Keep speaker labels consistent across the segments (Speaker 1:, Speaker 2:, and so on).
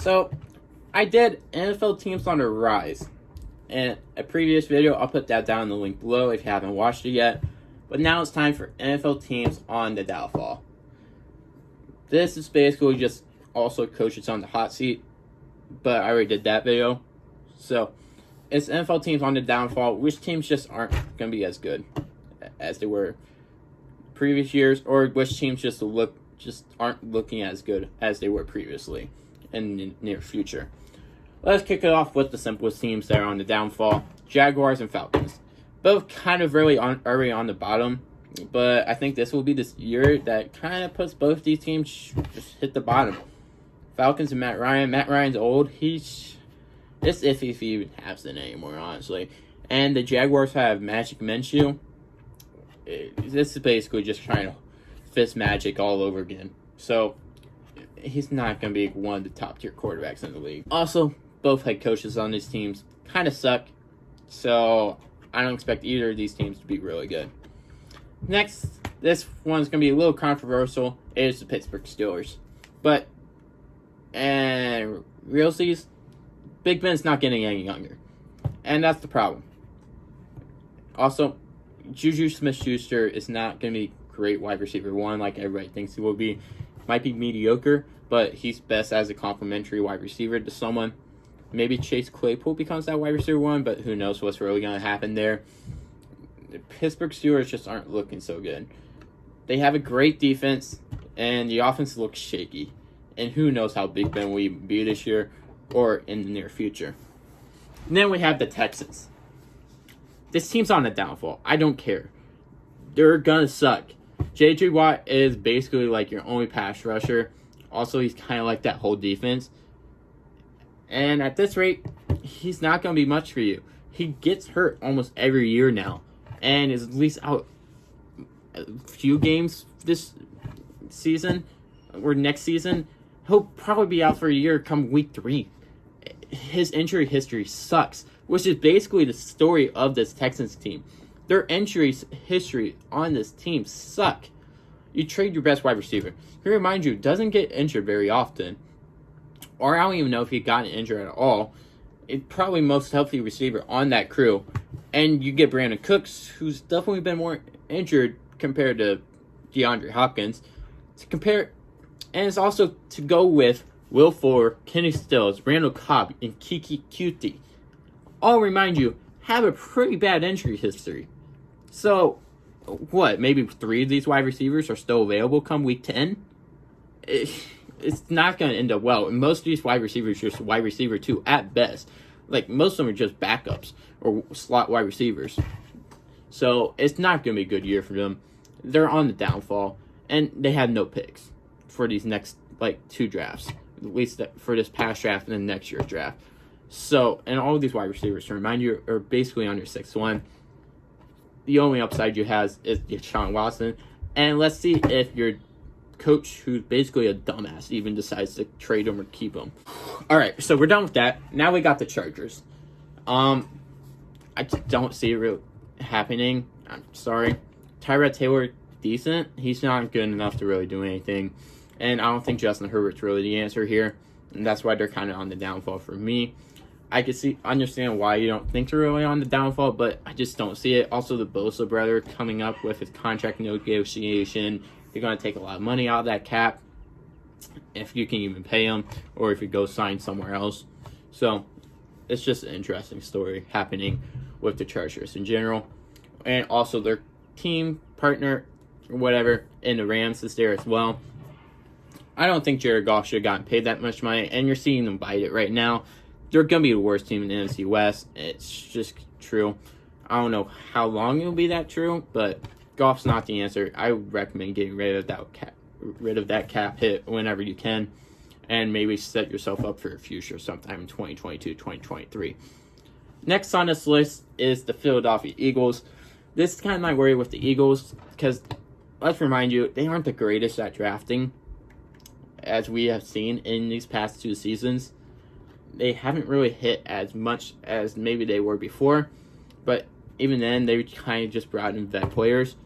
Speaker 1: So, I did NFL teams on the rise. In a previous video, I'll put that down in the link below if you haven't watched it yet. But now it's time for NFL teams on the downfall. This is basically just also coaches on the hot seat, but I already did that video. So, it's NFL teams on the downfall. Which teams just aren't going to be as good as they were previous years, or which teams just aren't looking as good as they were previously in the near future. Let's kick it off with the simplest teams that are on the downfall: Jaguars and Falcons. Both kind of already on the bottom, but I think this will be this year that kind of puts both these teams just hit the bottom. Falcons and Matt Ryan. Matt Ryan's old. It's iffy if he even has it anymore, honestly. And the Jaguars have Magic Minshew. This is basically just trying to fist magic all over again. So, he's not going to be one of the top tier quarterbacks in the league. Also, both head coaches on these teams kind of suck. So, I don't expect either of these teams to be really good. Next, this one's going to be a little controversial. It is the Pittsburgh Steelers. But, and realsies, Big Ben's not getting any younger. And that's the problem. Also, Juju Smith-Schuster is not going to be great wide receiver one like everybody thinks he will be. Might be mediocre, but he's best as a complimentary wide receiver to someone. Maybe Chase Claypool becomes that wide receiver one, but who knows what's really going to happen there. The Pittsburgh Steelers just aren't looking so good. They have a great defense, and the offense looks shaky. And who knows how Big Ben will even be this year or in the near future. And then we have the Texans. This team's on a downfall. I don't care. They're going to suck. J.J. Watt is basically like your only pass rusher. Also, he's kind of like that whole defense. And at this rate, he's not going to be much for you. He gets hurt almost every year now. And is at least out a few games this season or next season. He'll probably be out for a year come week 3. His injury history sucks, which is basically the story of this Texans team. Their injury history on this team suck. You trade your best wide receiver, who, remind you, doesn't get injured very often. Or I don't even know if he got injured at all. It's probably most healthy receiver on that crew. And you get Brandon Cooks, who's definitely been more injured compared to DeAndre Hopkins. And it's also to go with Will Fuller, Kenny Stills, Randall Cobb, and Kiki Cutie. All, remind you, have a pretty bad injury history. So, what, maybe 3 of these wide receivers are still available come week 10? It's not going to end up well. And most of these wide receivers are just wide receiver 2 at best. Like, most of them are just backups or slot wide receivers. So, it's not going to be a good year for them. They're on the downfall. And they have no picks for these next, 2 drafts. At least for this past draft and then next year's draft. So, and all of these wide receivers, to remind you, are basically on your 6th one. The only upside you have is Deshaun Watson. And let's see if your coach, who's basically a dumbass, even decides to trade him or keep him. All right, so we're done with that. Now we got the Chargers. I just don't see it really happening. I'm sorry. Tyrod Taylor, decent. He's not good enough to really do anything. And I don't think Justin Herbert's really the answer here. And that's why they're kind of on the downfall for me. I can understand why you don't think they're really on the downfall, but I just don't see it. Also, the Bosa brother coming up with his contract negotiation. You're going to take a lot of money out of that cap, if you can even pay him, or if you go sign somewhere else. So, it's just an interesting story happening with the Chargers in general. And also, their team partner, or whatever, in the Rams is there as well. I don't think Jared Goff should have gotten paid that much money, and you're seeing them bite it right now. They're going to be the worst team in the NFC West. It's just true. I don't know how long it'll be that true, but Goff's not the answer. I would recommend getting rid of that cap hit whenever you can, and maybe set yourself up for a future sometime in 2022, 2023. Next on this list is the Philadelphia Eagles. This is kind of my worry with the Eagles, because let's remind you, they aren't the greatest at drafting, as we have seen in these past 2 seasons. They haven't really hit as much as maybe they were before, but even then, they kind of just brought in vet players,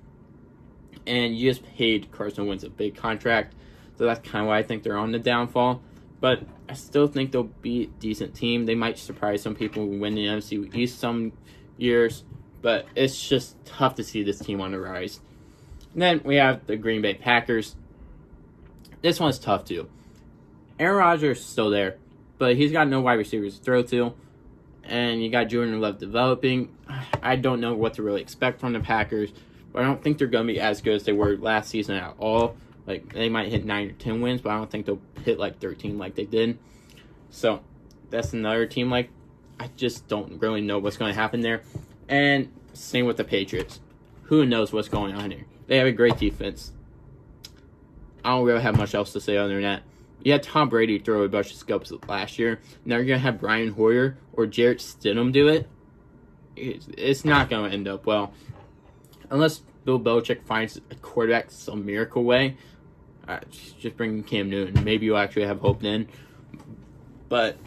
Speaker 1: and you just paid Carson Wentz a big contract, so that's kind of why I think they're on the downfall. but I still think they'll be a decent team. They might surprise some people and win the NFC East some years, but it's just tough to see this team on the rise. And then we have the Green Bay Packers. This one's tough too. Aaron Rodgers is still there, but he's got no wide receivers to throw to. And you got Jordan Love developing. I don't know what to really expect from the Packers, but I don't think they're going to be as good as they were last season at all. Like, they might hit 9 or 10 wins, but I don't think they'll hit like 13 like they did. So that's another team, like, I just don't really know what's going to happen there. And same with the Patriots. Who knows what's going on here? They have a great defense. I don't really have much else to say other than that. You had Tom Brady throw a bunch of scopes last year. Now you're going to have Brian Hoyer or Jarrett Stidham do it. It's not going to end up well. Unless Bill Belichick finds a quarterback some miracle way. Just bring Cam Newton. Maybe you'll actually have hope then. But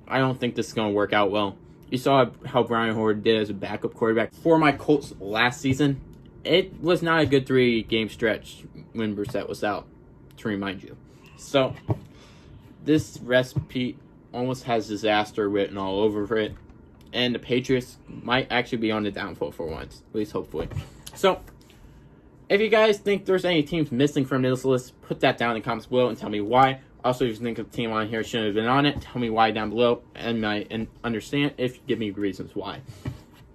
Speaker 1: I don't think this is going to work out well. You saw how Brian Hoyer did as a backup quarterback for my Colts last season. It was not a good 3-game stretch when Brissett was out, to remind you. So, this recipe almost has disaster written all over it. And the Patriots might actually be on the downfall for once. At least hopefully. So, if you guys think there's any teams missing from this list, put that down in the comments below and tell me why. Also, if you think a team on here shouldn't have been on it, tell me why down below. And understand if you give me reasons why.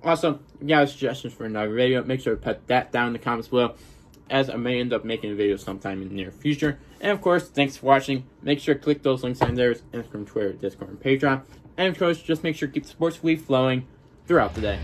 Speaker 1: Also, if you guys have suggestions for another video, make sure to put that down in the comments below, as I may end up making a video sometime in the near future. And of course, thanks for watching. Make sure to click those links on there, Instagram, Twitter, Discord, and Patreon. And of course, just make sure to keep the sports week flowing throughout the day.